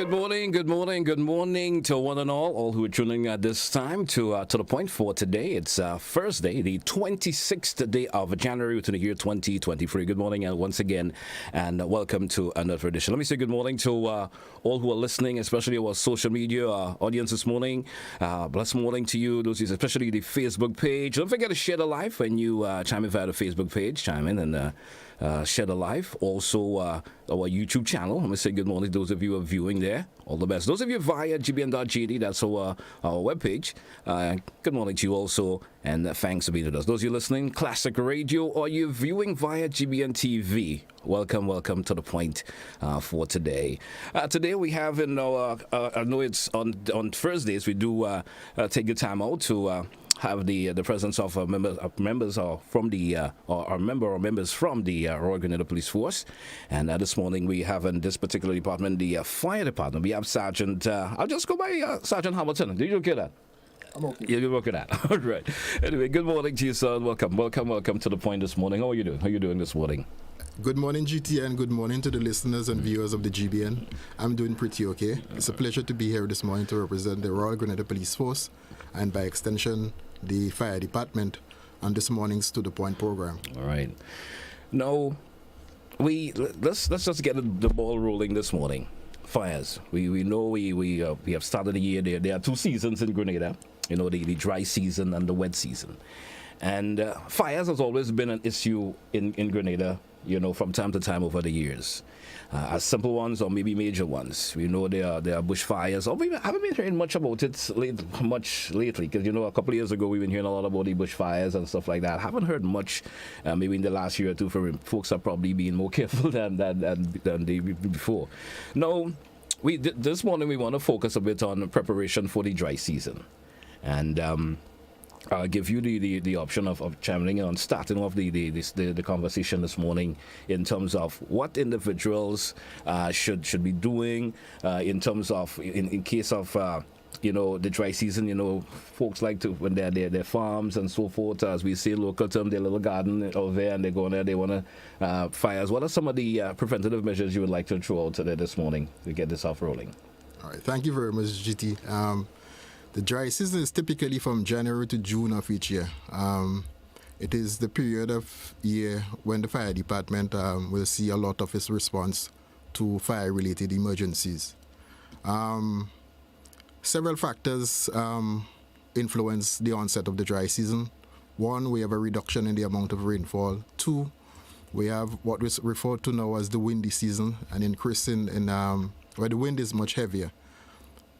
good morning to one and all who are tuning at this time to the point for today. It's Thursday, the 26th day of January to the year 2023. Good morning once again, and welcome to another edition. Let me say good morning to all who are listening, especially our social media audience this morning. Blessed morning to you, those especially the Facebook page. Don't forget to share the live when you chime in via the Facebook page. Chime in and share the live. Also, our YouTube channel. Let me say good morning to those of you who are viewing there. All the best. Those of you via gbn.gd, that's our webpage. Good morning to you also, and thanks for being with us. Those of you listening, Classic Radio, or you viewing via GBN TV, welcome to the point for today. Today we have in our, I know it's on Thursdays, we do take the time out to have the presence of members from the members from the Royal Grenada Police Force, and this morning we have in this particular department the fire department. We have Sergeant. I'll just go by Sergeant Hamilton. Did you look at that? I'm okay. Yeah, you're working at. All right. Anyway, good morning to you, sir. Welcome to the point this morning. How are you doing? How are you doing this morning? Good morning, GT, and good morning to the listeners and viewers of the GBN. I'm doing pretty okay. It's a pleasure to be here this morning to represent the Royal Grenada Police Force, and by extension, the fire department on this morning's To The Point program. All right. Now, let's just get the ball rolling this morning. Fires. We know we have started the year. There are two seasons in Grenada. You know, the dry season and the wet season. And fires has always been an issue in Grenada, you know, from time to time over the years. As simple ones or maybe major ones. We know there are bushfires. Or we haven't been hearing much about it much lately, because, you know, a couple of years ago we've been hearing a lot about the bushfires and stuff like that. Haven't heard much maybe in the last year or two. For folks are probably being more careful than they before. Now, this morning we want to focus a bit on preparation for the dry season. And I'll give you the option of chiming in on starting off the conversation this morning in terms of what individuals should be doing in terms of in case of you know, the dry season. You know, folks like to, when they're their farms and so forth, as we say local term, their little garden over there, and they go in there, they want to fires. What are some of the preventative measures you would like to throw out today this morning to get this off rolling? All right, thank you very much, GT. The dry season is typically from January to June of each year. It is the period of year when the fire department will see a lot of its response to fire-related emergencies. Several factors influence the onset of the dry season. One, we have a reduction in the amount of rainfall. Two, we have what is referred to now as the windy season, an increase in where the wind is much heavier.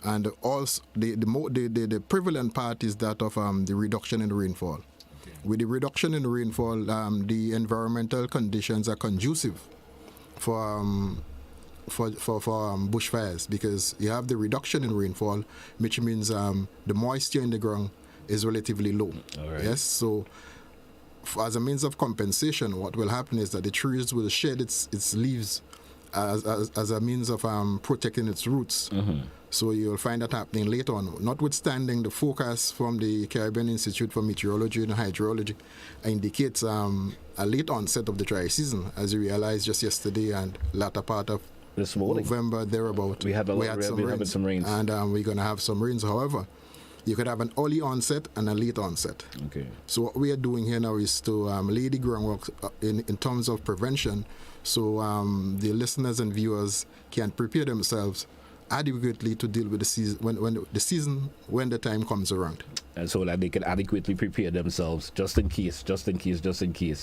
And also, the prevalent part is that of the reduction in the rainfall. Okay. With the reduction in the rainfall, the environmental conditions are conducive for bushfires, because you have the reduction in rainfall, which means the moisture in the ground is relatively low. All right. Yes, so as a means of compensation, what will happen is that the trees will shed its leaves as a means of protecting its roots. Mm-hmm. So you'll find that happening later on. Notwithstanding, the forecast from the Caribbean Institute for Meteorology and Hydrology indicates a late onset of the dry season, as you realized just yesterday and latter part of this morning, November, thereabout. We had some rains. And we're going to have some rains. However, you could have an early onset and a late onset. Okay. So what we are doing here now is to lay the groundwork in terms of prevention, so the listeners and viewers can prepare themselves adequately to deal with the season when the time comes around. And so that they can adequately prepare themselves just in case.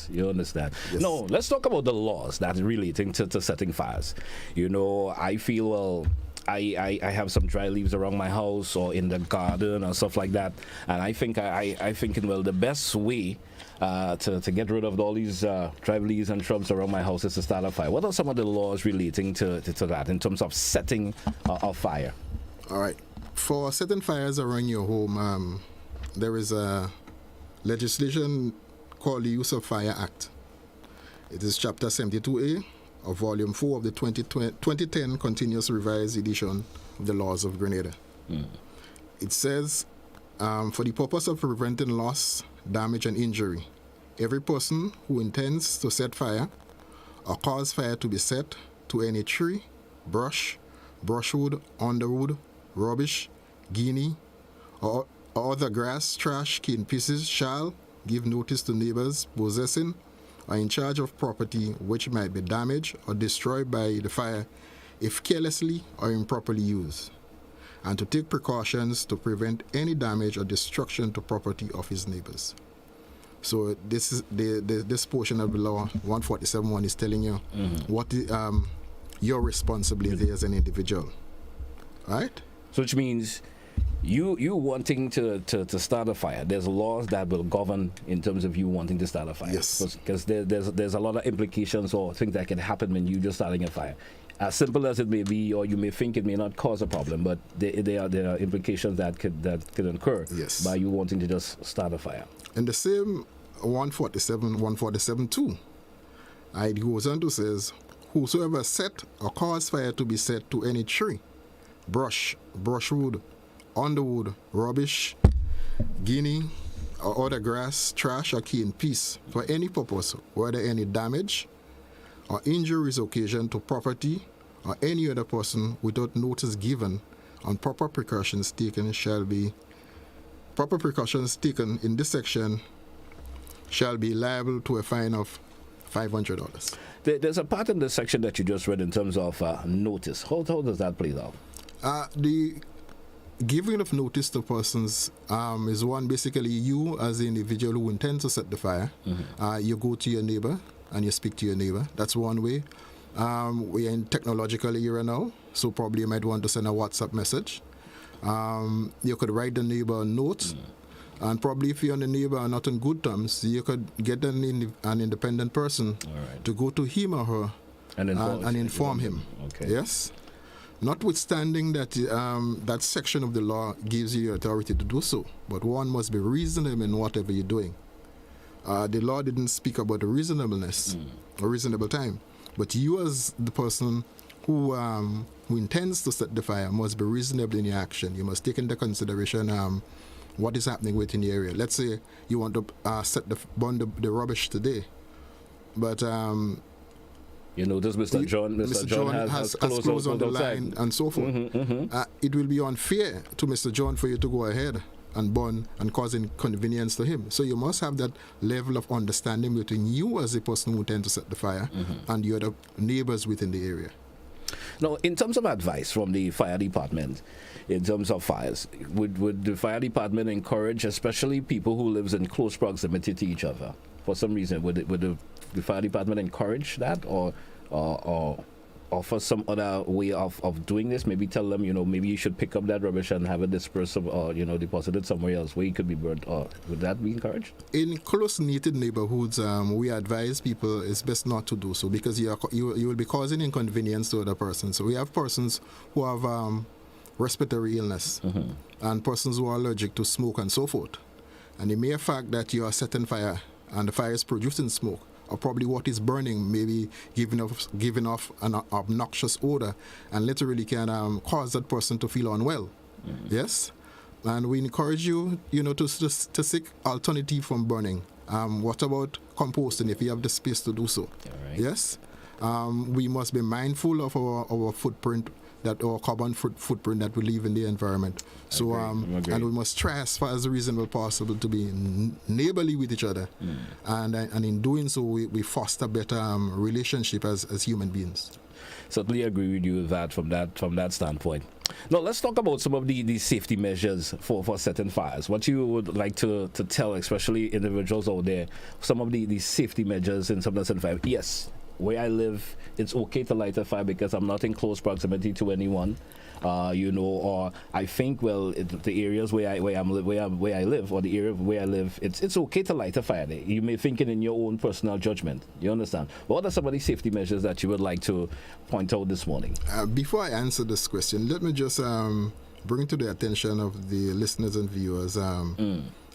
You understand? Yes. No, let's talk about the laws that are relating to setting fires. You know, I feel, well, I have some dry leaves around my house or in the garden or stuff like that, and I think well, the best way to get rid of all these dry leaves and shrubs around my house is to start a fire. What are some of the laws relating to that in terms of setting a fire? All right. For setting fires around your home, there is a legislation called the Use of Fire Act. It is Chapter 72A of Volume 4 of the 2010 Continuous Revised Edition of the Laws of Grenada. It says, for the purpose of preventing loss, damage, and injury, every person who intends to set fire or cause fire to be set to any tree, brush, brushwood, underwood, rubbish, guinea, or other grass, trash, cane pieces shall give notice to neighbors possessing or in charge of property which might be damaged or destroyed by the fire if carelessly or improperly used, and to take precautions to prevent any damage or destruction to property of his neighbors. So this is this portion of the law 147.1 is telling you what your responsibility as an individual, right? So which means you wanting to start a fire, there's laws that will govern in terms of you wanting to start a fire. Yes. Because there's a lot of implications or things that can happen when you just starting a fire. As simple as it may be, or you may think it may not cause a problem, but there are implications that could occur Yes. by you wanting to just start a fire. In the same 147.2, it goes on to says, whosoever set or cause fire to be set to any tree, brushwood, underwood, rubbish, guinea, or other grass, trash, or cane piece for any purpose, whether any damage or injury is occasioned to property or any other person without notice given, and proper precautions taken in this section shall be liable to a fine of $500. There's a part in this section that you just read in terms of notice. How does that play out? The giving of notice to persons is one, basically you as the individual who intends to set the fire, you go to your neighbor and you speak to your neighbor. That's one way. We are in technological era now, so probably you might want to send a WhatsApp message. You could write the neighbor a note, and probably if you and the neighbor are not on good terms, you could get an independent person to go to him or her and inform him. Okay. Yes? Notwithstanding that that section of the law gives you authority to do so, but one must be reasonable in whatever you're doing. The law didn't speak about the reasonableness or reasonable time, but you as the person who intends to set the fire must be reasonable in your action. You must take into consideration what is happening within the area. Let's say you want to burn the rubbish today, but you notice Mr. John has closed on the line and so forth. It will be unfair to Mr. John for you to go ahead and burn and cause inconvenience to him. So you must have that level of understanding between you as a person who intends to set the fire and your other neighbors within the area. Now, in terms of advice from the fire department, in terms of fires, would the fire department encourage, especially people who lives in close proximity to each other, for some reason, would the fire department encourage that, or offer some other way of doing this? Maybe tell them, maybe you should pick up that rubbish and have it dispersed or, deposit it somewhere else where it could be burnt. Or would that be encouraged? In close-knitted neighborhoods, we advise people it's best not to do so, because you will be causing inconvenience to other persons. So we have persons who have respiratory illness and persons who are allergic to smoke and so forth. And the mere fact that you are setting fire and the fire is producing smoke, or probably what is burning, maybe giving off an obnoxious odor, and literally can cause that person to feel unwell. Yes, and we encourage you, to seek alternative from burning. What about composting if you have the space to do so? Right. Yes, we must be mindful of our footprint, that our carbon footprint that we leave in the environment. So, and we must try as far as reasonable possible to be neighborly with each other, and in doing so, we foster better relationship as human beings. Certainly agree with you with that from that standpoint. Now, let's talk about some of the safety measures for setting fires. What you would like to tell, especially individuals out there, some of the safety measures in some setting fire. Yes, where I live, it's okay to light a fire because I'm not in close proximity to anyone, or I think, the areas where I live, or the area where I live, it's okay to light a fire there. You may think it in your own personal judgment. You understand? What are some of the safety measures that you would like to point out this morning? Before I answer this question, let me just bring to the attention of the listeners and viewers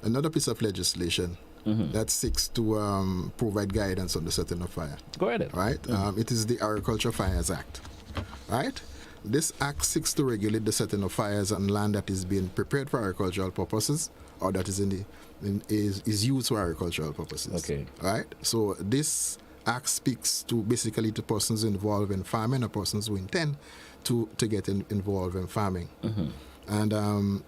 another piece of legislation that seeks to provide guidance on the setting of fire. Go ahead. Right? It is the Agriculture Fires Act. Right? This act seeks to regulate the setting of fires on land that is being prepared for agricultural purposes, or that is is used for agricultural purposes. Okay. Right? So this act speaks to basically to persons involved in farming or persons who intend to get involved in farming. And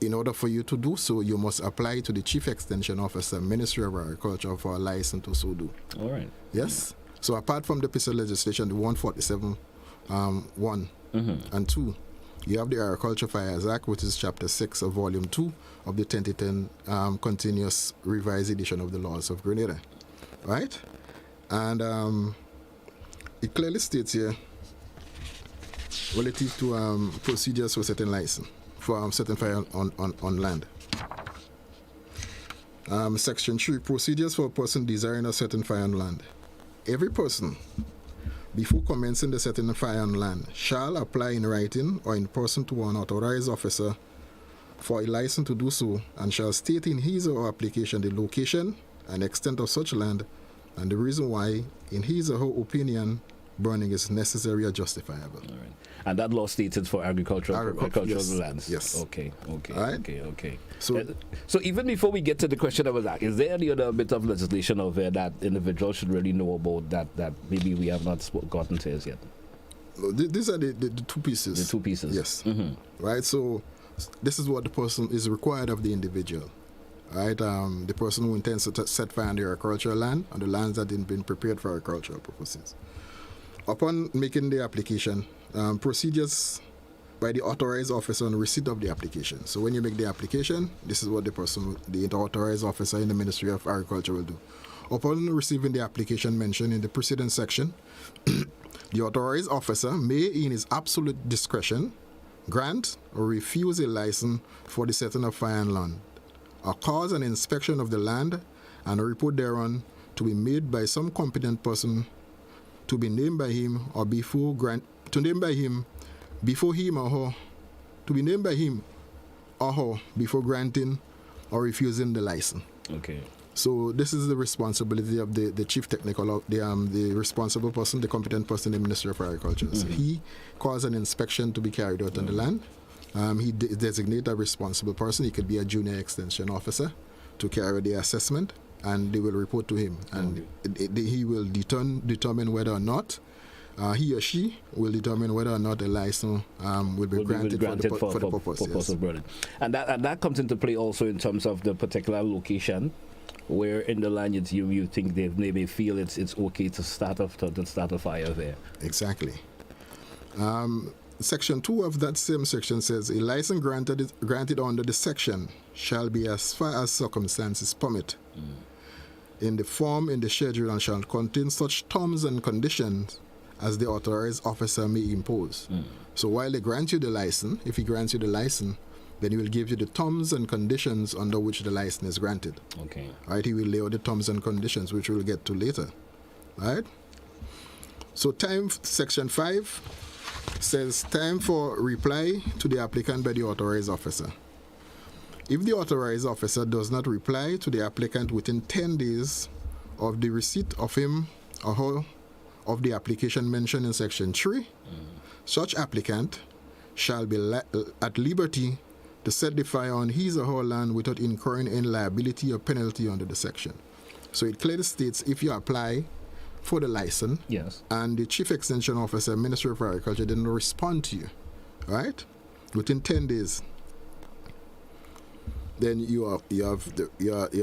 in order for you to do so, you must apply to the Chief Extension Officer, Ministry of Agriculture, for a license to so do. All right. Yes. So apart from the piece of legislation, the 147 1 and 2, you have the Agriculture Fires Act, which is Chapter 6 of Volume 2 of the 2010 Continuous Revised Edition of the Laws of Grenada. Right? And it clearly states here relative to procedures for setting license, for setting fire on land. Section 3, procedures for a person desiring a setting fire on land. Every person, before commencing the setting of fire on land, shall apply in writing or in person to an authorized officer for a license to do so, and shall state in his or her application the location and extent of such land and the reason why, in his or her opinion, burning is necessary or justifiable. All right. And that law states it's for agricultural yes. lands. Yes. Okay. Right? Okay. So even before we get to the question that was asked, is there any other bit of legislation over there that individuals should really know about that maybe we have not gotten to as yet? These are the two pieces. The two pieces. Yes. Right. So this is what the person is required of the individual. Right. The person who intends to set fire on the agricultural land, on the lands that have been prepared for agricultural purposes. Upon making the application, procedures by the authorized officer on receipt of the application. So when you make the application, this is what the authorized officer in the Ministry of Agriculture will do. Upon receiving the application mentioned in the preceding section, the authorized officer may, in his absolute discretion, grant or refuse a license for the setting of fire on land, or cause an inspection of the land and a report thereon to be made by some competent person to be named by him or before him or her, to be named by him or her before granting or refusing the license. Okay. So this is the responsibility of the chief technical, the responsible person, the competent person in the Ministry of Agriculture. So he calls an inspection to be carried out on the land. He designates a responsible person. He could be a junior extension officer to carry the assessment, and they will report to him, and he will determine whether or not he or she will determine whether or not a license will be granted for the purpose of burning. And that comes into play also in terms of the particular location where in the land you think they maybe feel it's okay to start a fire there. Exactly. Section 2 of that same section says a license granted under the section shall be as far as circumstances permit in the form in the schedule and shall contain such terms and conditions as the authorized officer may impose. So while they grant you the license, if he grants you the license, then he will give you the terms and conditions under which the license is granted. Okay. Right? He will lay out the terms and conditions, which we'll get to later. Right? So section 5 says time for reply to the applicant by the authorized officer. If the authorized officer does not reply to the applicant within 10 days of the receipt of him or her of the application mentioned in section 3, such applicant shall be at liberty to set the fire on his or her land without incurring any liability or penalty under the section. So it clearly states if you apply for the license, yes, and the Chief Extension Officer, Ministry of Agriculture, didn't respond to you, right, within 10 days, then you're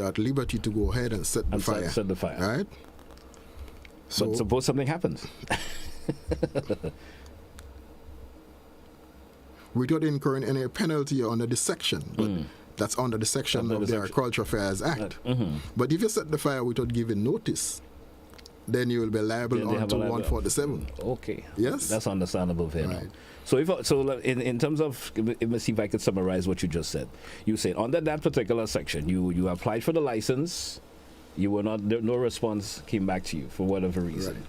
at liberty to go ahead and set the fire. Set the fire. Right? So but suppose something happens. Without incurring any penalty under the section, but that's under the section of the Agriculture Affairs Act. But if you set the fire without giving notice, then you will be liable to 147. Okay. Yes? That's understandable there. Right. So in terms of, let me see if I could summarize what you just said. You said under that particular section, you applied for the license, you were not, no response came back to you for whatever reason. Right.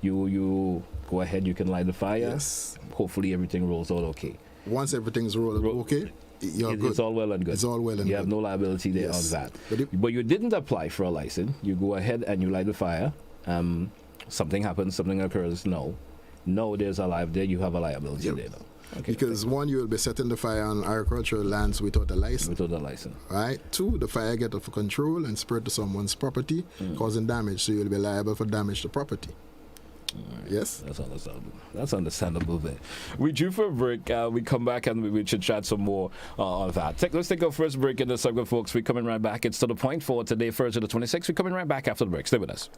You go ahead, you can light the fire. Yes. Hopefully everything rolls out okay. Once everything's rolling okay, you're good. It's all well and good. It's all well and good. You have no liability there on that. But you didn't apply for a license. You go ahead and you light the fire. Something happens, something occurs. No, there's a life there. You have a liability there. No. Okay, because one, you will be setting the fire on agricultural lands without a license. Without a license. Right. 2, the fire get off control and spread to someone's property, causing damage. So you'll be liable for damage to property. Yes. That's understandable. That's understandable there. We due for a break. We come back and we should chat some more on that. Let's take our first break in the segment, folks. We're coming right back. It's to the point for today, Thursday the 26th. We're coming right back after the break. Stay with us.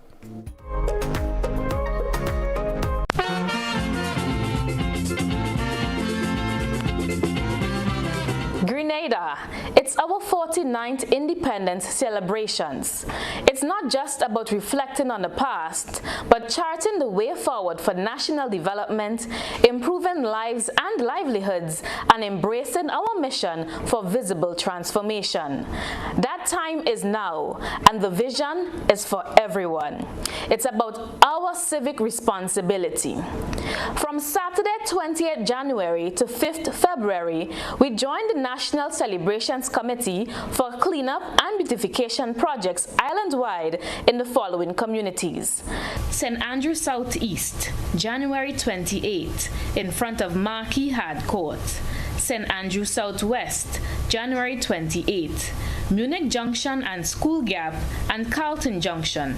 Grenada, it's our 49th independence celebrations. It's not just about reflecting on the past, but charting the way forward for national development, improving lives and livelihoods, and embracing our mission for visible transformation. That time is now, and the vision is for everyone. It's about our civic responsibility. From Saturday 28th January to 5th February, we joined the National Celebrations Committee for Cleanup and Beautification Projects island-wide in the following communities. St. Andrew Southeast, January 28th, in front of Marquis Hard Court. St. Andrew Southwest, January 28th, Munich Junction and School Gap and Carlton Junction.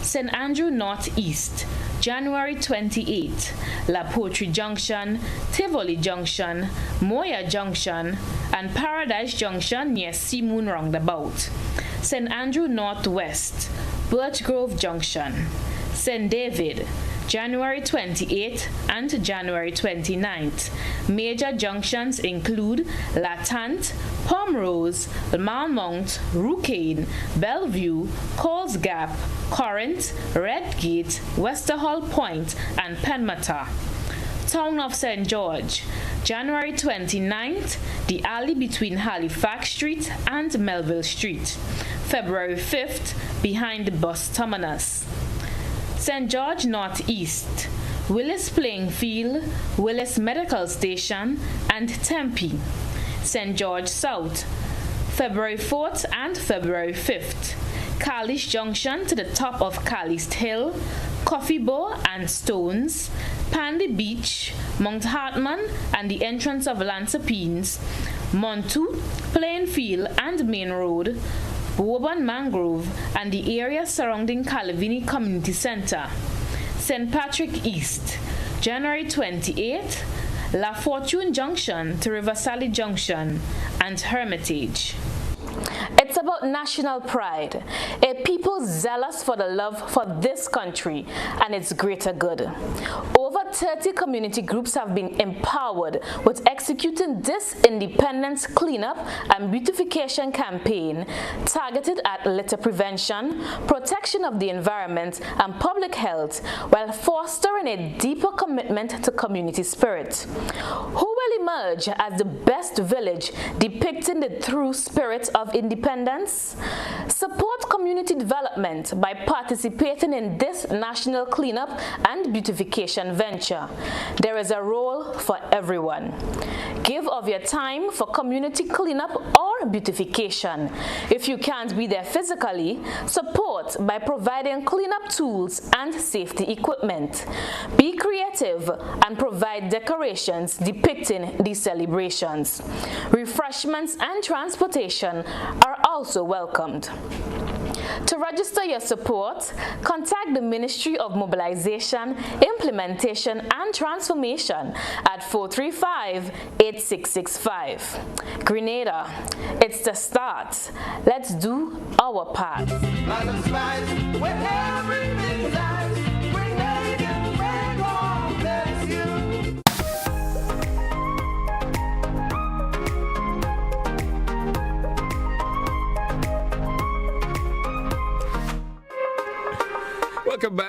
St. Andrew Northeast, January 28th, La Poterie Junction, Tivoli Junction, Moya Junction, and Paradise Junction near Seamoon Roundabout. St. Andrew Northwest, Birch Grove Junction. St. David, January 28th and January 29th. Major junctions include Latant, Pomrose, Malmont, Roucaine, Bellevue, Coles Gap, Corinth, Redgate, Westerhall Point, and Penmata. Town of St. George, January 29th, the alley between Halifax Street and Melville Street. February 5th, behind the bus terminus. St. George Northeast, Willis Playing Field, Willis Medical Station, and Tempe. St. George South, February 4th and February 5th. Carlish Junction to the top of Carlist Hill, Coffee Bow and Stones, Pandy Beach, Mount Hartman and the entrance of Lansapines, Montu, Plainfield and Main Road, Woburn Mangrove and the area surrounding Calavini Community Center. St. Patrick East, January 28th, La Fortune Junction to Riversally Junction, and Hermitage. It's about national pride, a people zealous for the love for this country and its greater good. Over 30 community groups have been empowered with executing this independence cleanup and beautification campaign targeted at litter prevention, protection of the environment, and public health, while fostering a deeper commitment to community spirit. Who will emerge as the best village depicting the true spirit of independence? Support community development by participating in this national cleanup and beautification venture. There is a role for everyone. Give of your time for community cleanup or beautification. If you can't be there physically, support by providing cleanup tools and safety equipment. Be creative and provide decorations depicting these celebrations. Refreshments and transportation are also welcomed. To register your support, contact the Ministry of Mobilization, Implementation and Transformation at 435-8665. Grenada, it's the start. Let's do our part.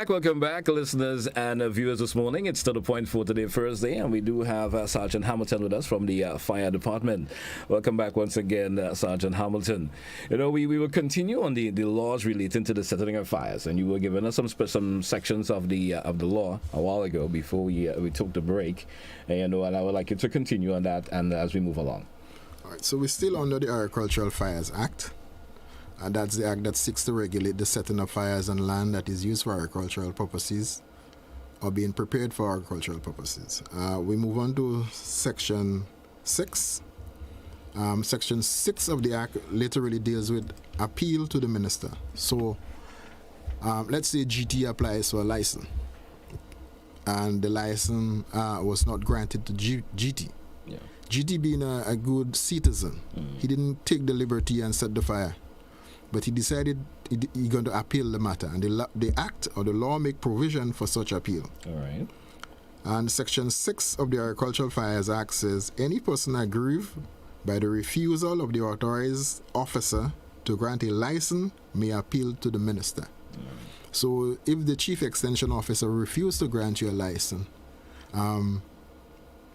Welcome back, listeners and viewers this morning. It's to the point for today, Thursday, and we do have Sergeant Hamilton with us from the Fire Department. Welcome back once again, Sergeant Hamilton. You know, we will continue on the laws relating to the settling of fires, and you were giving us some sections of the law a while ago before we took the break. And I would like you to continue on that and as we move along. All right, so we're still under the Agricultural Fires Act. And that's the act that seeks to regulate the setting of fires on land that is used for agricultural purposes or being prepared for agricultural purposes. We move on to Section 6. Section 6 of the act literally deals with appeal to the minister. So let's say GT applies for a license. and the license was not granted to GT. Yeah. GT being a good citizen, he didn't take the liberty and set the fire, but he decided he's going to appeal the matter, and the act or the law make provision for such appeal. All right. And Section 6 of the Agricultural Fires Act says any person aggrieved by the refusal of the authorized officer to grant a license may appeal to the minister. So if the chief extension officer refuses to grant you a license,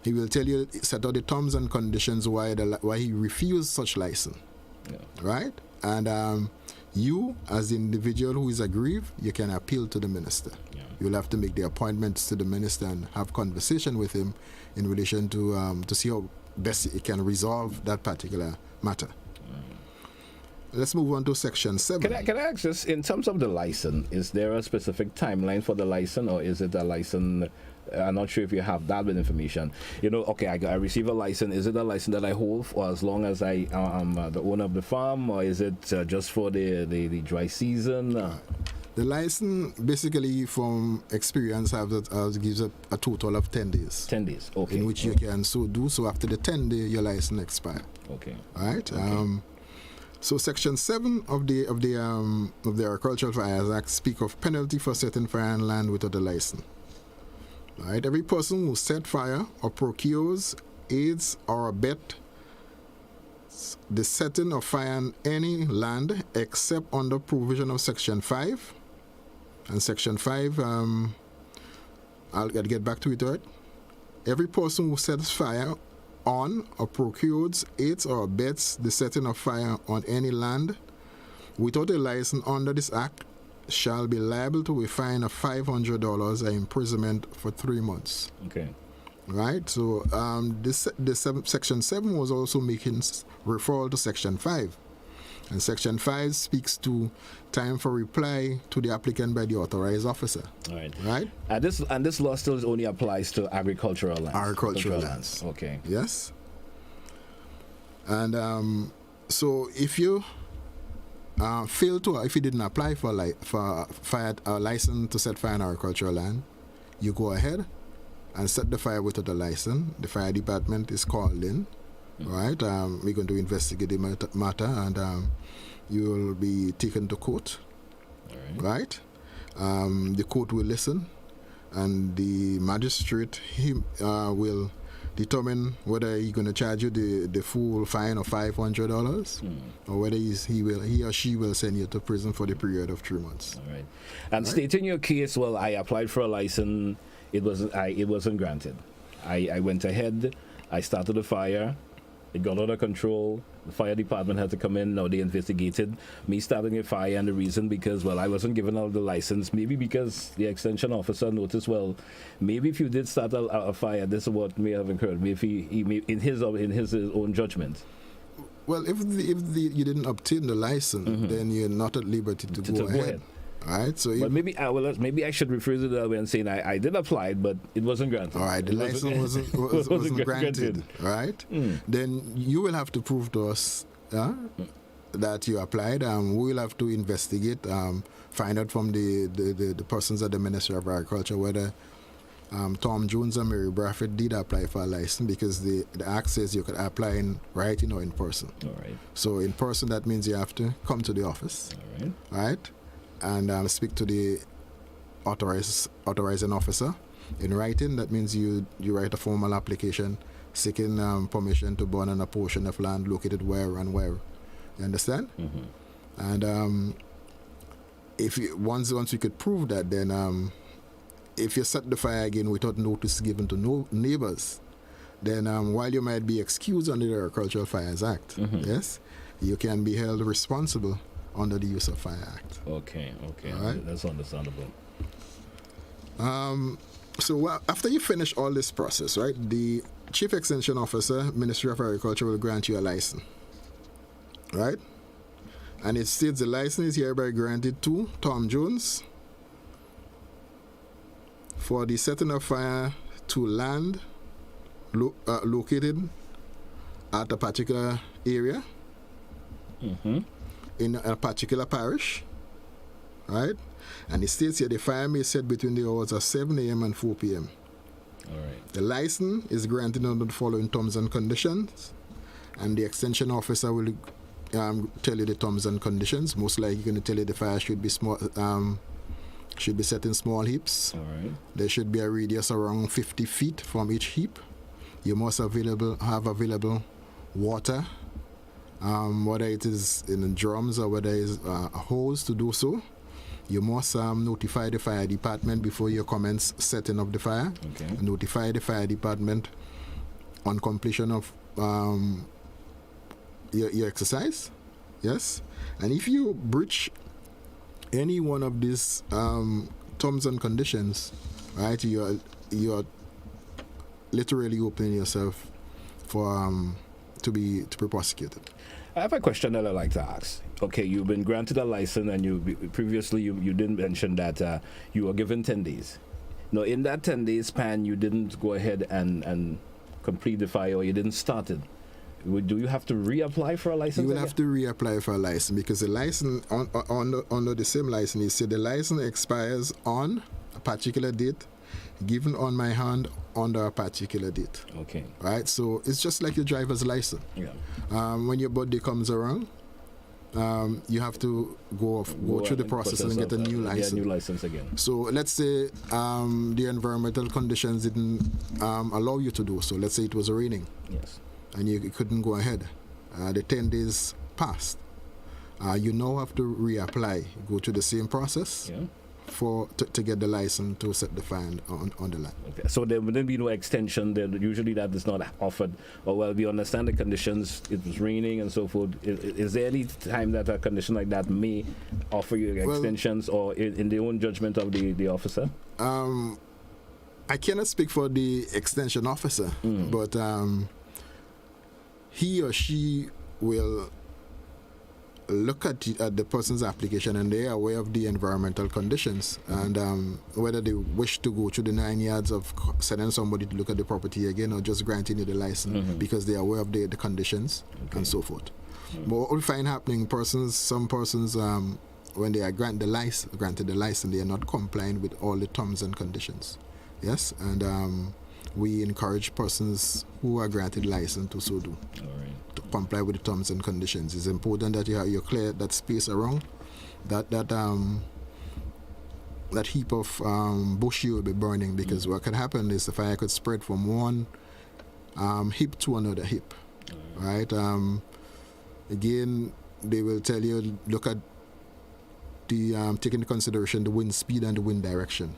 he will tell you, set out the terms and conditions why he refused such license. Yeah. Right? And you, as the individual who is aggrieved, you can appeal to the minister. Yeah. You'll have to make the appointments to the minister and have conversation with him in relation to see how best he can resolve that particular matter. Let's move on to Section 7. Can I ask this, in terms of the license, is there a specific timeline for the license, or is it a license? I'm not sure if you have that information. Okay, I receive a license. Is it a license that I hold for as long as I am the owner of the farm, or is it just for the dry season? The license, basically, from experience, gives a total of 10 days. 10 days, okay. In which you can do so. After the 10 days, your license expires. Okay. All right. Okay. So Section 7 of the Agricultural Fires Act speak of penalty for setting fire on land without a license. All right. Every person who set fire or procures, aids, or abet the setting of fire on any land except under provision of Section 5. And Section 5, I'll get back to it, right? Every person who sets fire on or procures, aids, or abets the setting of fire on any land without a license under this act shall be liable to a fine of $500 and imprisonment for 3 months. Okay. Right? So Section 7 was also making referral to Section 5. And Section 5 speaks to time for reply to the applicant by the authorized officer. All right. Right? And this law still only applies to agricultural lands. Agricultural lands. Okay. Yes. And so if you if you didn't apply for a license to set fire on agricultural land, you go ahead and set the fire without a license. The fire department is called in. Right, we're going to investigate the matter, and you will be taken to court. All right. The court will listen, and the magistrate will determine whether he's going to charge you the full fine of $500, or whether he or she will send you to prison for the period of 3 months. All right. And stating your case, well, I applied for a license, it wasn't granted. I went ahead, I started a fire. It got out of control. The fire department had to come in. Now they investigated me starting a fire, and the reason because, well, I wasn't given out the license. Maybe because the extension officer noticed, well, maybe if you did start a fire, this is what may have occurred. Maybe he may, in his own judgment. Well, if you didn't obtain the license, then you're not at liberty to go ahead. All right, so but maybe I should rephrase it that way and saying I did apply, but it wasn't granted. All right, the license wasn't granted. Right, then you will have to prove to us that you applied. We will have to investigate, find out from the persons at the Ministry of Agriculture whether Tom Jones and Mary Bradford did apply for a license, because the act says you could apply in writing or in person. All right. So in person, that means you have to come to the office. All right. Right. And speak to the authorizing officer. In writing, that means you write a formal application seeking permission to burn on a portion of land located where and where. You understand? And once you could prove that, then if you set the fire again without notice given to neighbors, then while you might be excused under the Agricultural Fires Act, yes, you can be held responsible under the Use of Fire Act. Okay. All right? That's understandable. So after you finish all this process, right, the Chief Extension Officer, Ministry of Agriculture, will grant you a license. Right? And it states the license is hereby granted to Tom Jones for the setting of fire to land located at a particular area. In a particular parish, right? And it states here the fire may set between the hours of 7 a.m. and 4 p.m. All right. The license is granted under the following terms and conditions, and the extension officer will tell you the terms and conditions. Most likely going to tell you the fire should be small, should be set in small heaps. All right. There should be a radius around 50 feet from each heap. You must have available water, whether it is in drums or whether it is a hose to do so. You must notify the fire department before you commence setting of the fire. Okay. Notify the fire department on completion of your exercise. Yes. And if you breach any one of these terms and conditions, right, you're literally opening yourself for to be prosecuted. I have a question that I'd like to ask. Okay, you've been granted a license, and you didn't mention that you were given 10 days. Now, in that 10 days span, you didn't go ahead and complete the fire, or you didn't start it. Do you have to reapply for a license? You will have to reapply for a license, because the license under the same license, you say the license expires on a particular date, given on my hand under a particular date. Okay. Right? So it's just like your driver's license. Yeah. When your birthday comes around, you have to go through the process and get a new license. Get a new license again. So let's say the environmental conditions didn't allow you to do so. Let's say it was raining. Yes. And you couldn't go ahead. The 10 days passed. You now have to reapply. Go through the same process. Yeah. To get the license to set the fire on the land. Okay. So there wouldn't be no extension. Usually that is not offered. Or well, we understand the conditions. It was raining and so forth. Is there any time that a condition like that may offer you extensions, or in the own judgment of the officer? I cannot speak for the extension officer, but he or she will look at the person's application, and they are aware of the environmental conditions, and whether they wish to go through the 9 yards of sending somebody to look at the property again, or just granting you the license because they are aware of the conditions and so forth. But what we find happening, some persons, when they are granted the license, they are not complying with all the terms and conditions. Yes, and we encourage persons who are granted license to so do. All right. To comply with the terms and conditions. It's important that you clear that space around that heap of bush you will be burning, because what can happen is the fire could spread from one heap to another heap. Right? Again, they will tell you, look at the take into consideration the wind speed and the wind direction.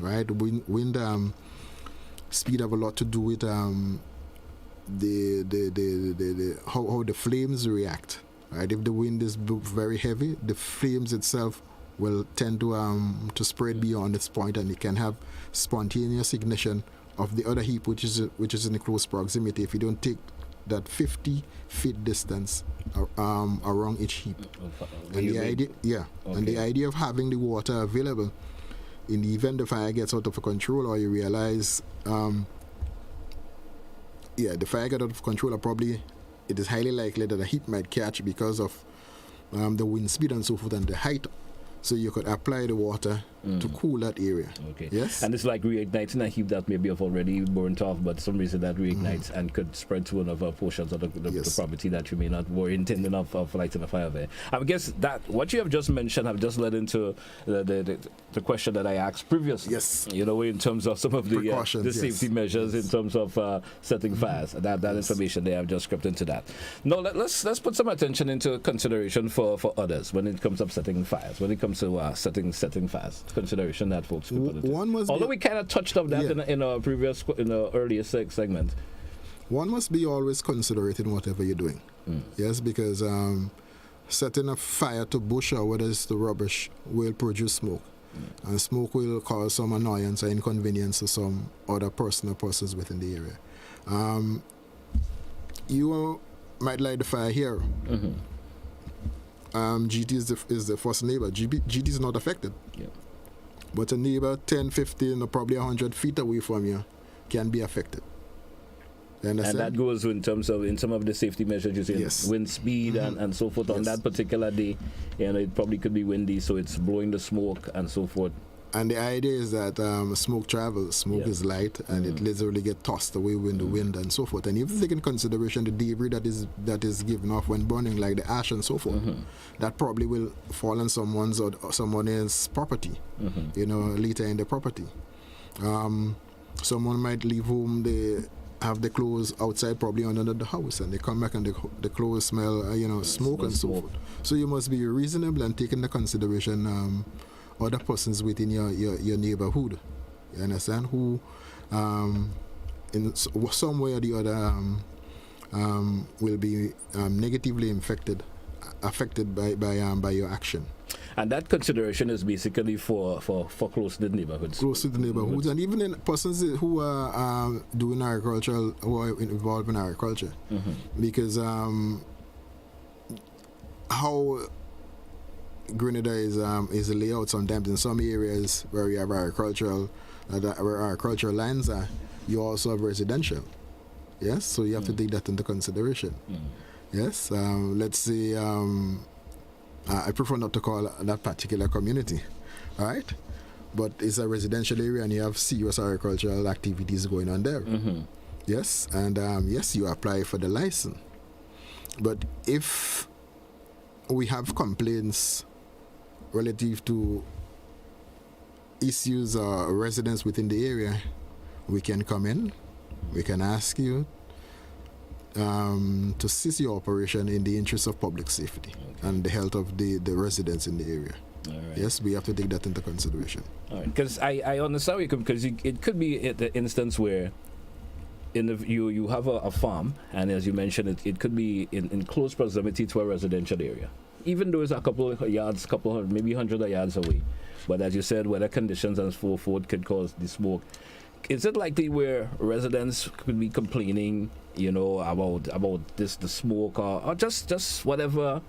Right? The wind speed have a lot to do with how the flames react. Right? If the wind is very heavy, the flames itself will tend to spread beyond its point, and it can have spontaneous ignition of the other heap, which is in close proximity, if you don't take that 50 feet distance around each heap. And the idea of having the water available in the event the fire gets out of control, or you realize the fire got out of control, or probably it is highly likely that a heat might catch because of the wind speed and so forth and the height. So you could apply the water to cool that area. Okay. Yes. And it's like reigniting a heap that maybe have already burnt off, but some reason that reignites and could spread to another portions of the property that you may not were intending of lighting a fire there. I guess that what you have just mentioned have just led into the question that I asked previously. Yes. You know, in terms of some of the safety measures in terms of setting fires. That information they have just crept into that. Now let's put some attention into consideration for others when it comes up setting fires. When it comes to setting fires, consideration that folks could put into. Although we kind of touched on that in our earlier segment. One must be always considerate in whatever you're doing. Yes, because setting a fire to bush or whether it's the rubbish will produce smoke. And smoke will cause some annoyance or inconvenience to some other person or persons within the area. You might light the fire here. GT is the first neighbor. GT is not affected. Yeah. But a neighbor 10, 15, or probably 100 feet away from you can be affected. You understand? And that goes in terms of in some of the safety measures you say, Yes. wind speed and so forth. On that particular day, it probably could be windy, so it's blowing the smoke and so forth. And the idea is that smoke travels, smoke is light, and it literally gets tossed away with the wind and so forth. And if you take in consideration the debris that is given off when burning, like the ash and so forth, that probably will fall on someone's or someone else's property, later in the property. Someone might leave home, they have the clothes outside, probably under the house, and they come back and the clothes smell, smoke and so forth. So you must be reasonable and take into consideration other persons within your neighborhood, you understand, who in some way or the other will be negatively affected by your action. And that consideration is basically for close-knit neighborhoods. Close-knit neighborhoods, and even in persons who are doing agricultural, who are involved in agriculture, because how Grenada is laid out sometimes in some areas where you have agricultural, where agricultural lands are, you also have residential. Yes, so you have to take that into consideration. Yes, let's say I prefer not to call that particular community, all right? But it's a residential area and you have serious agricultural activities going on there. Yes, and yes, you apply for the license. But if we have complaints relative to issues or residents within the area, we can come in, we can ask you to cease your operation in the interest of public safety and the health of the residents in the area. All right. Yes, we have to take that into consideration. All right, because I understand because it could be the instance where you have a farm, and as you mentioned, it could be in close proximity to a residential area, even though it's a couple of yards, maybe 100 yards away. But as you said, weather conditions and so forth could cause the smoke. Is it likely where residents could be complaining, about the smoke or just whatever,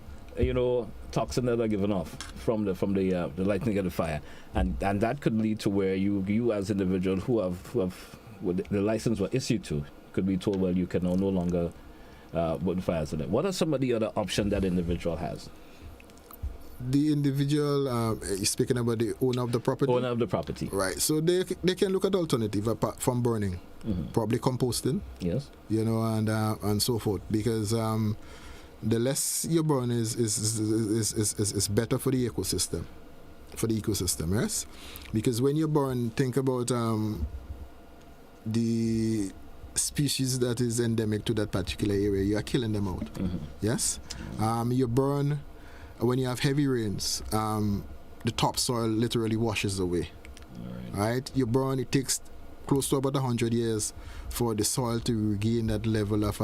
toxin that are given off from the lightning of the fire, and that could lead to where you as individual who have the license were issued to could be told, well, you can no longer put fires in it. What are some of the other options that individual has? The individual, speaking about the owner of the property? Owner of the property. Right. So they can look at alternative apart from burning, probably composting. Yes. And so forth, because the less you burn is better for the ecosystem. Yes. Because when you burn, think about the species that is endemic to that particular area. You are killing them out. Yes. You burn. When you have heavy rains, the topsoil literally washes away. All right. You burn, it takes close to about 100 years for the soil to regain that level of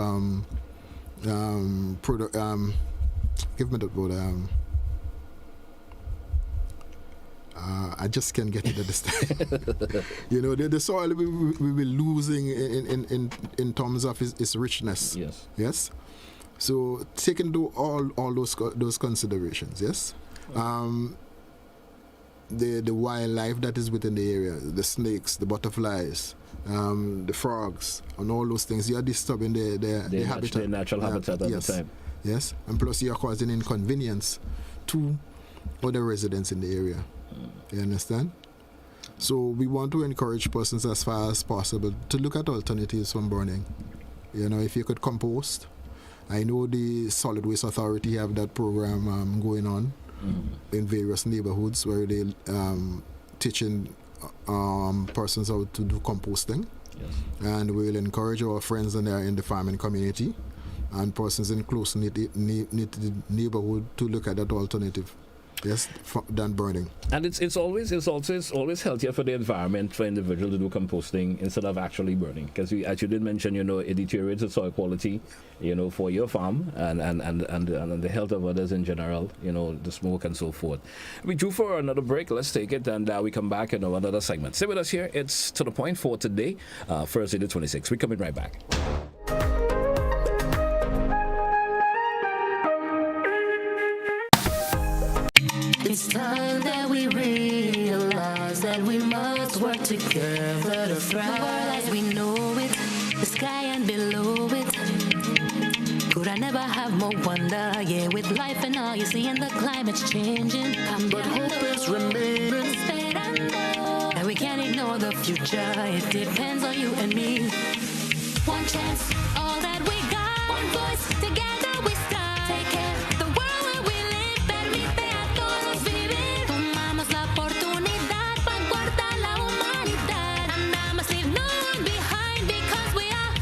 give me the word. I just can't get it at this time. The soil we will be losing in terms of its richness. Yes. Yes. So take into all those considerations, yes. The wildlife that is within the area, the snakes, the butterflies, the frogs, and all those things, you are disturbing the habitat, their natural habitat at the time. Yes, and plus you are causing inconvenience to other residents in the area. You understand? So we want to encourage persons as far as possible to look at alternatives from burning. If you could compost. I know the Solid Waste Authority have that program going on in various neighborhoods where they teaching persons how to do composting. Yes. And we'll encourage our friends in the farming community and persons in close neighborhood to look at that alternative. Yes, than burning. And it's always healthier for the environment for individuals to do composting instead of actually burning, because as you did mention, it deteriorates the soil quality, for your farm and the health of others in general, the smoke and so forth. We due for another break. Let's take it, and we come back in another segment. Stay with us here. It's To The Point for today, Thursday the 26th. We're coming right back. It's time that we realize that we must work together to thrive. As we know it, the sky and below I never have more wonder. Yeah, with life and all you see and the climate's changing. But hope is remaining. And we can't ignore the future. It depends on you and me. One chance, all that we got. One voice, together we stand. Take care, the world where we live. Permite a todos vivir. Tomamos la oportunidad para guardar la humanidad. And I must leave no one behind because we are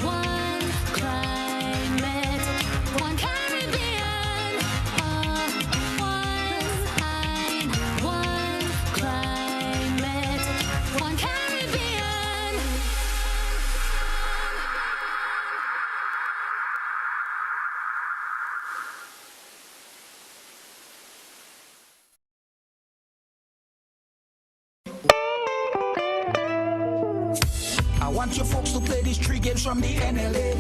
one climate, one Caribbean. One climate, one Caribbean. I want you folks to play these 3 games from the NLA.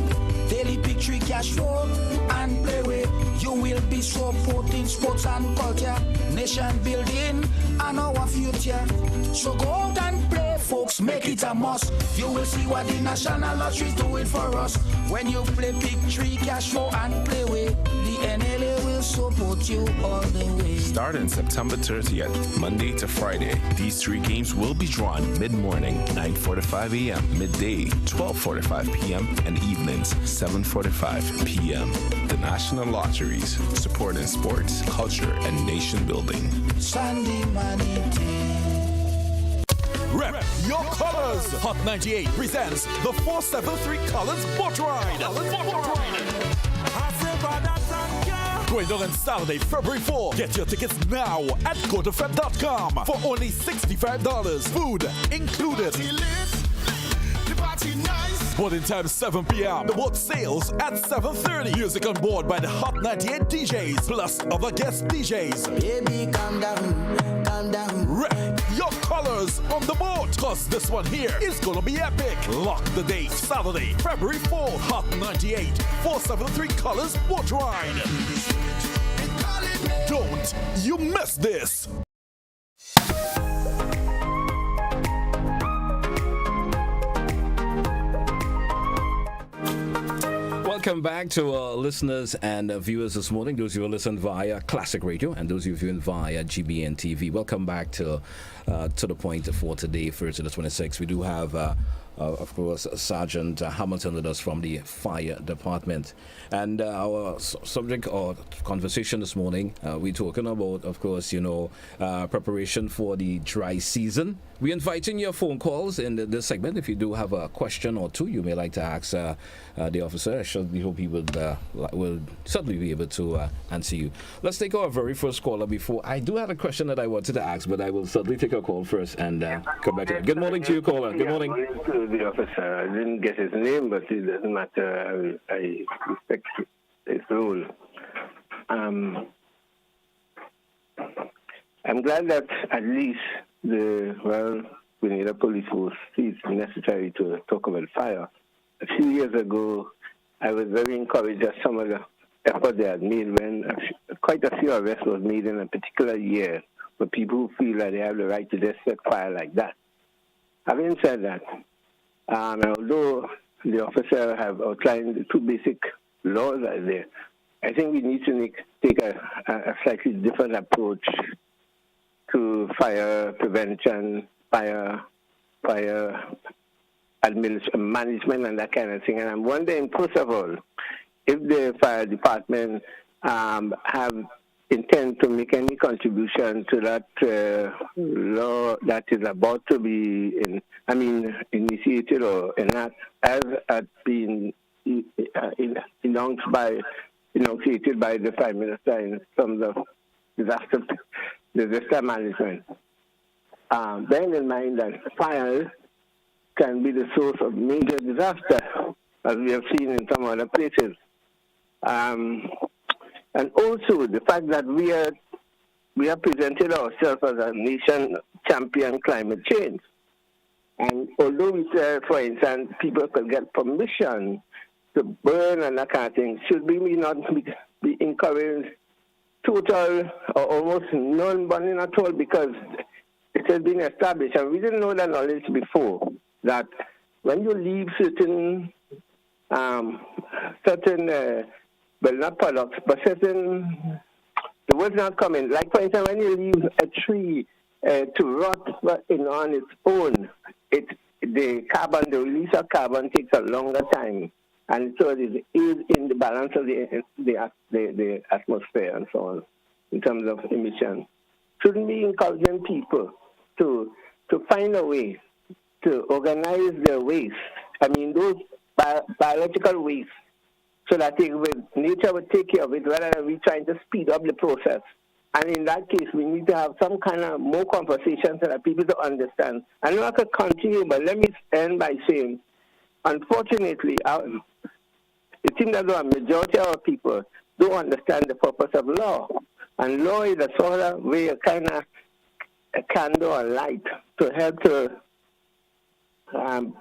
Daily pick 3 cash flow and play with. You will be supporting sports and culture, nation building and our future. So go out and play, folks, make it a must. You will see what the National Lottery is doing for us. When you play pick 3 cash flow and play with, the NLA will support you all the way. Starting September 30th, Monday to Friday, these 3 games will be drawn mid-morning, 9:45 a.m., midday, 12:45 p.m., and evenings, 7:45 p.m. The National Lotteries, supporting sports, culture, and nation building. Sandy Manity. Rep your colors. Hot 98 presents the 473 Colors Boat Ride. Going on Saturday, February 4. Get your tickets now at gotofed.com for only $65. Food included. Boarding time 7 p.m. The boat sails at 7:30. Music on board by the Hot 98 DJs plus other guest DJs. Baby, calm down, calm down. Rep your colors on the boat, cause this one here is gonna be epic. Lock the date, Saturday, February 4th, Hot 98, 473 Colors Boat Ride. Don't you miss this. Welcome back to our listeners and viewers this morning. Those who are listening via Classic Radio and those who are viewing via GBN TV. Welcome back to the point for today, Thursday the 26th. We do have, of course, Sergeant Hamilton with us from the Fire Department. And our subject or conversation this morning, we're talking about, of course, preparation for the dry season. We're inviting your phone calls in this segment. If you do have a question or two you may like to ask the officer, I hope he will certainly be able to answer you. Let's take our very first caller before. I do have a question that I wanted to ask, but I will certainly take a call first and come back to that. Good morning to you, caller. Good morning. Good morning to the officer. I didn't get his name, but it doesn't matter. I respect his role. I'm glad that at least we need a police force. It's necessary to talk about fire. A few years ago, I was very encouraged at some of the effort they had made when quite a few arrests was made in a particular year for people who feel that they have the right to disrespect fire like that. Having said that, although the officer have outlined the 2 basic laws that are there, I think we need to take a slightly different approach to fire prevention, fire management and that kind of thing. And I'm wondering, first of all, if the fire department have intend to make any contribution to that law that is about to be initiated or enacted as being enunciated by the Prime Minister in terms of disaster management. Bearing in mind that fires can be the source of major disaster, as we have seen in some other places. And also the fact that we have presented ourselves as a nation champion climate change. And although we say, for instance, people could get permission to burn and that kind of thing, should we not be encouraged total or almost non-burning at all, because it has been established, and we didn't know that knowledge before, that when you leave certain well, not products, but certain, the word's not coming. Like, for instance, when you leave a tree to rot on its own, the release of carbon takes a longer time. And so it is in the balance of the atmosphere and so on, in terms of emission. Shouldn't be encouraging people to find a way to organize their waste. I mean, those biological waste, so that nature would take care of it, rather than we trying to speed up the process. And in that case, we need to have some kind of more conversation so that people to understand. I know I could continue, but let me end by saying, unfortunately, it seems as though a majority of our people don't understand the purpose of law. And law is a sort of way, a kind of a candle or light to help to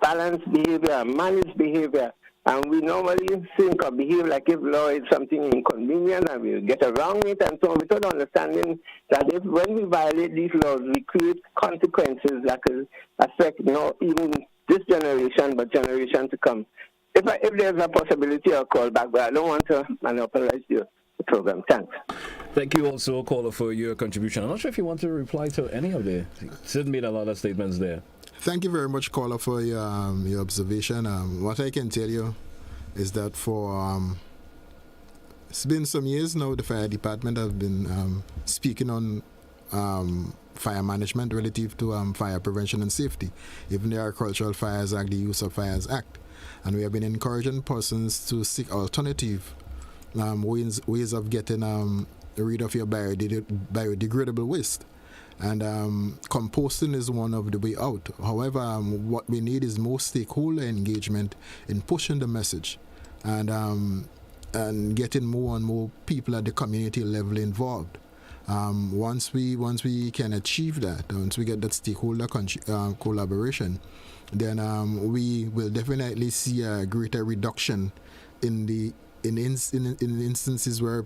balance behavior, manage behavior. And we normally think or behave like if law is something inconvenient and we get around it and so on, without understanding that when we violate these laws, we create consequences that could affect not even this generation, but generation to come. If there's a possibility, I'll call back, but I don't want to monopolize the program. Thanks. Thank you also, caller, for your contribution. I'm not sure if you want to reply to any of the... Sid made a lot of statements there. Thank you very much, caller, for your observation. What I can tell you is that for it's been some years now, the fire department have been speaking on fire management relative to fire prevention and safety. Even the Agricultural Fires Act, the Use of Fires Act. And we have been encouraging persons to seek alternative ways of getting rid of your biodegradable waste. And composting is one of the way out. However, what we need is more stakeholder engagement in pushing the message and getting more and more people at the community level involved. Once we can achieve that, once we get that stakeholder collaboration, then we will definitely see a greater reduction in instances where